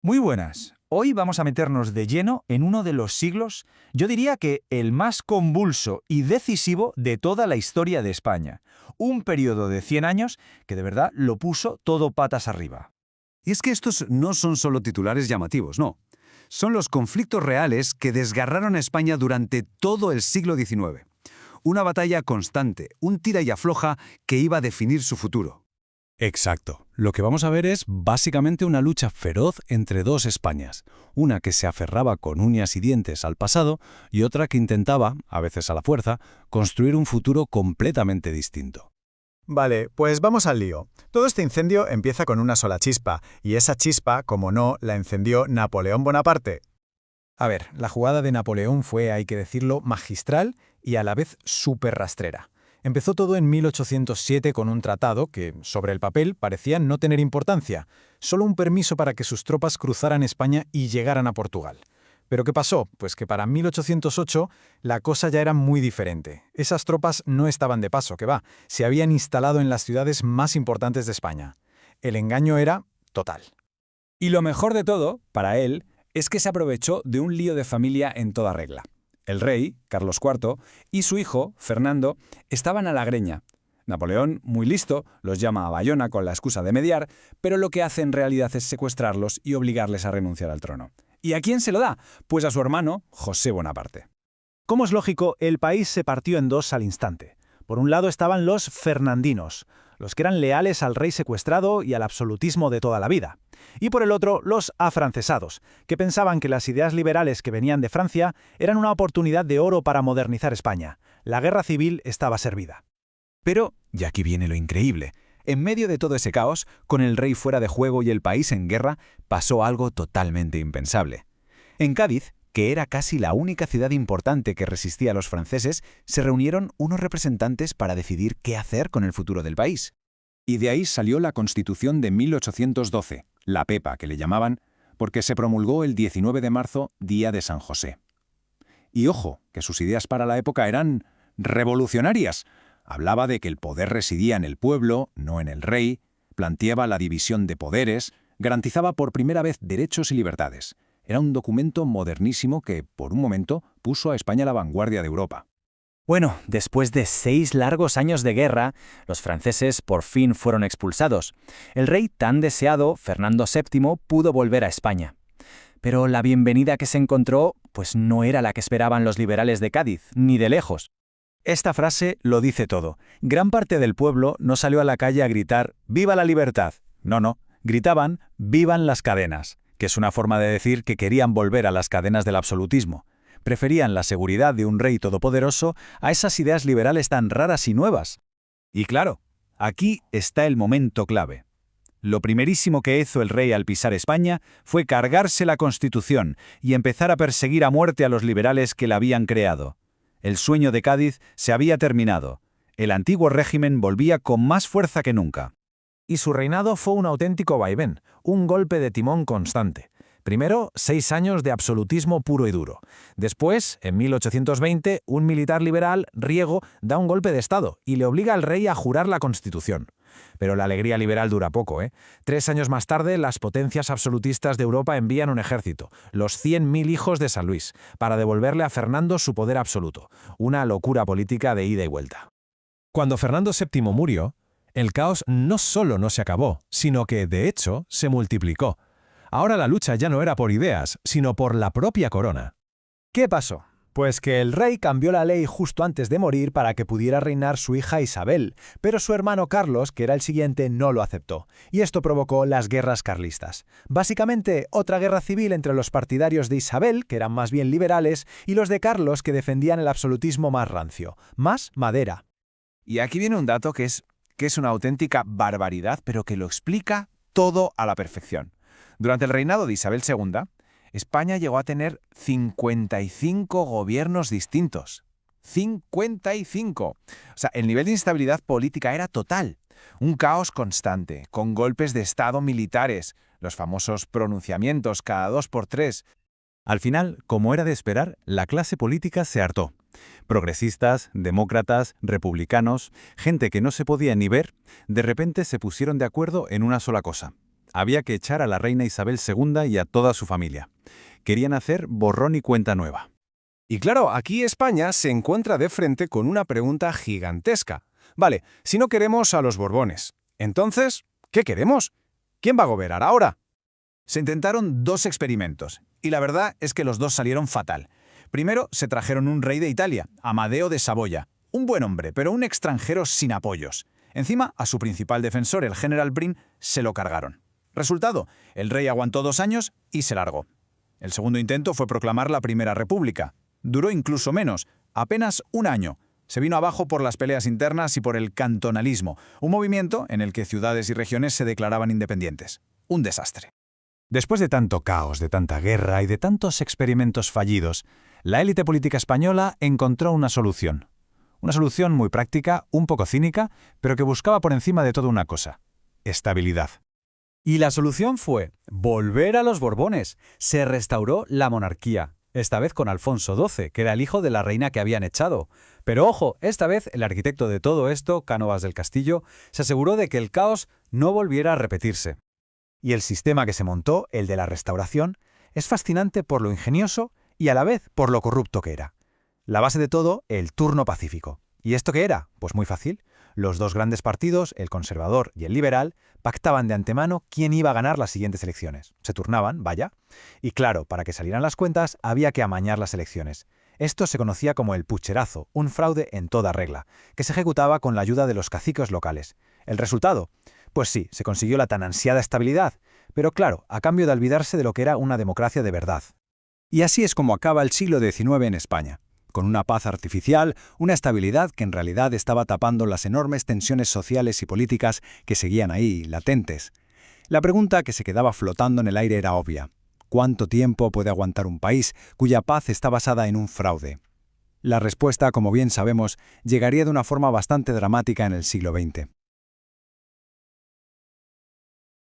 Muy buenas. Hoy vamos a meternos de lleno en uno de los siglos, yo diría que el más convulso y decisivo de toda la historia de España. Un periodo de 100 años que de verdad lo puso todo patas arriba. Y es que estos no son solo titulares llamativos, no. Son los conflictos reales que desgarraron a España durante todo el siglo XIX. Una batalla constante, un tira y afloja que iba a definir su futuro. Exacto. Lo que vamos a ver es básicamente una lucha feroz entre dos Españas, una que se aferraba con uñas y dientes al pasado y otra que intentaba, a veces a la fuerza, construir un futuro completamente distinto. Vale, pues vamos al lío. Todo este incendio empieza con una sola chispa, y esa chispa, como no, la encendió Napoleón Bonaparte. A ver, la jugada de Napoleón fue, hay que decirlo, magistral y a la vez súper rastrera. Empezó todo en 1807 con un tratado que, sobre el papel, parecía no tener importancia, solo un permiso para que sus tropas cruzaran España y llegaran a Portugal. ¿Pero qué pasó? Pues que para 1808 la cosa ya era muy diferente. Esas tropas no estaban de paso, que va, se habían instalado en las ciudades más importantes de España. El engaño era total. Y lo mejor de todo, para él, es que se aprovechó de un lío de familia en toda regla. El rey, Carlos IV, y su hijo, Fernando, estaban a la greña. Napoleón, muy listo, los llama a Bayona con la excusa de mediar, pero lo que hace en realidad es secuestrarlos y obligarles a renunciar al trono. ¿Y a quién se lo da? Pues a su hermano, José Bonaparte. Como es lógico, el país se partió en dos al instante. Por un lado estaban los fernandinos, los que eran leales al rey secuestrado y al absolutismo de toda la vida. Y por el otro, los afrancesados, que pensaban que las ideas liberales que venían de Francia eran una oportunidad de oro para modernizar España. La guerra civil estaba servida. Pero, y aquí viene lo increíble, en medio de todo ese caos, con el rey fuera de juego y el país en guerra, pasó algo totalmente impensable. En Cádiz, que era casi la única ciudad importante que resistía a los franceses, se reunieron unos representantes para decidir qué hacer con el futuro del país. Y de ahí salió la Constitución de 1812, la Pepa que le llamaban, porque se promulgó el 19 de marzo, día de San José. Y ojo, que sus ideas para la época eran revolucionarias. Hablaba de que el poder residía en el pueblo, no en el rey, planteaba la división de poderes, garantizaba por primera vez derechos y libertades. Era un documento modernísimo que, por un momento, puso a España a la vanguardia de Europa. Bueno, después de 6 largos años de guerra, los franceses por fin fueron expulsados. El rey tan deseado, Fernando VII, pudo volver a España. Pero la bienvenida que se encontró, pues no era la que esperaban los liberales de Cádiz, ni de lejos. Esta frase lo dice todo. Gran parte del pueblo no salió a la calle a gritar «¡Viva la libertad!». No, gritaban «¡Vivan las cadenas!», que es una forma de decir que querían volver a las cadenas del absolutismo. Preferían la seguridad de un rey todopoderoso a esas ideas liberales tan raras y nuevas. Y claro, aquí está el momento clave. Lo primerísimo que hizo el rey al pisar España fue cargarse la Constitución y empezar a perseguir a muerte a los liberales que la habían creado. El sueño de Cádiz se había terminado. El antiguo régimen volvía con más fuerza que nunca. Y su reinado fue un auténtico vaivén, un golpe de timón constante. Primero, 6 años de absolutismo puro y duro. Después, en 1820, un militar liberal, Riego, da un golpe de Estado y le obliga al rey a jurar la Constitución. Pero la alegría liberal dura poco, ¿eh? 3 años más tarde, las potencias absolutistas de Europa envían un ejército, los 100.000 hijos de San Luis, para devolverle a Fernando su poder absoluto. Una locura política de ida y vuelta. Cuando Fernando VII murió, el caos no solo no se acabó, sino que, de hecho, se multiplicó. Ahora la lucha ya no era por ideas, sino por la propia corona. ¿Qué pasó? Pues que el rey cambió la ley justo antes de morir para que pudiera reinar su hija Isabel, pero su hermano Carlos, que era el siguiente, no lo aceptó, y esto provocó las guerras carlistas. Básicamente, otra guerra civil entre los partidarios de Isabel, que eran más bien liberales, y los de Carlos, que defendían el absolutismo más rancio, más madera. Y aquí viene un dato que es una auténtica barbaridad, pero que lo explica todo a la perfección. Durante el reinado de Isabel II, España llegó a tener 55 gobiernos distintos. 55. O sea, el nivel de instabilidad política era total. Un caos constante, con golpes de Estado militares, los famosos pronunciamientos cada 2 por 3. Al final, como era de esperar, la clase política se hartó. Progresistas, demócratas, republicanos, gente que no se podía ni ver, de repente se pusieron de acuerdo en una sola cosa: Había que echar a la reina Isabel II y a toda su familia. Querían hacer borrón y cuenta nueva. Y claro, aquí España se encuentra de frente con una pregunta gigantesca. Vale, si no queremos a los Borbones, entonces, ¿qué queremos? ¿Quién va a gobernar ahora? Se intentaron 2 experimentos, y la verdad es que los 2 salieron fatal. Primero, se trajeron un rey de Italia, Amadeo de Saboya. Un buen hombre, pero un extranjero sin apoyos. Encima, a su principal defensor, el general Brin, se lo cargaron. Resultado, el rey aguantó 2 años y se largó. El segundo intento fue proclamar la Primera República. Duró incluso menos, apenas 1 año. Se vino abajo por las peleas internas y por el cantonalismo, un movimiento en el que ciudades y regiones se declaraban independientes. Un desastre. Después de tanto caos, de tanta guerra y de tantos experimentos fallidos, la élite política española encontró una solución. Una solución muy práctica, un poco cínica, pero que buscaba por encima de todo una cosa: estabilidad. Y la solución fue volver a los Borbones. Se restauró la monarquía, esta vez con Alfonso XII, que era el hijo de la reina que habían echado. Pero ojo, esta vez el arquitecto de todo esto, Cánovas del Castillo, se aseguró de que el caos no volviera a repetirse. Y el sistema que se montó, el de la restauración, es fascinante por lo ingenioso y a la vez por lo corrupto que era. La base de todo, el turno pacífico. ¿Y esto qué era? Pues muy fácil. Los 2 grandes partidos, el conservador y el liberal, pactaban de antemano quién iba a ganar las siguientes elecciones. Se turnaban, vaya. Y claro, para que salieran las cuentas, había que amañar las elecciones. Esto se conocía como el pucherazo, un fraude en toda regla, que se ejecutaba con la ayuda de los caciques locales. ¿El resultado? Pues sí, se consiguió la tan ansiada estabilidad, pero claro, a cambio de olvidarse de lo que era una democracia de verdad. Y así es como acaba el siglo XIX en España, con una paz artificial, una estabilidad que en realidad estaba tapando las enormes tensiones sociales y políticas que seguían ahí, latentes. La pregunta que se quedaba flotando en el aire era obvia: ¿cuánto tiempo puede aguantar un país cuya paz está basada en un fraude? La respuesta, como bien sabemos, llegaría de una forma bastante dramática en el siglo XX.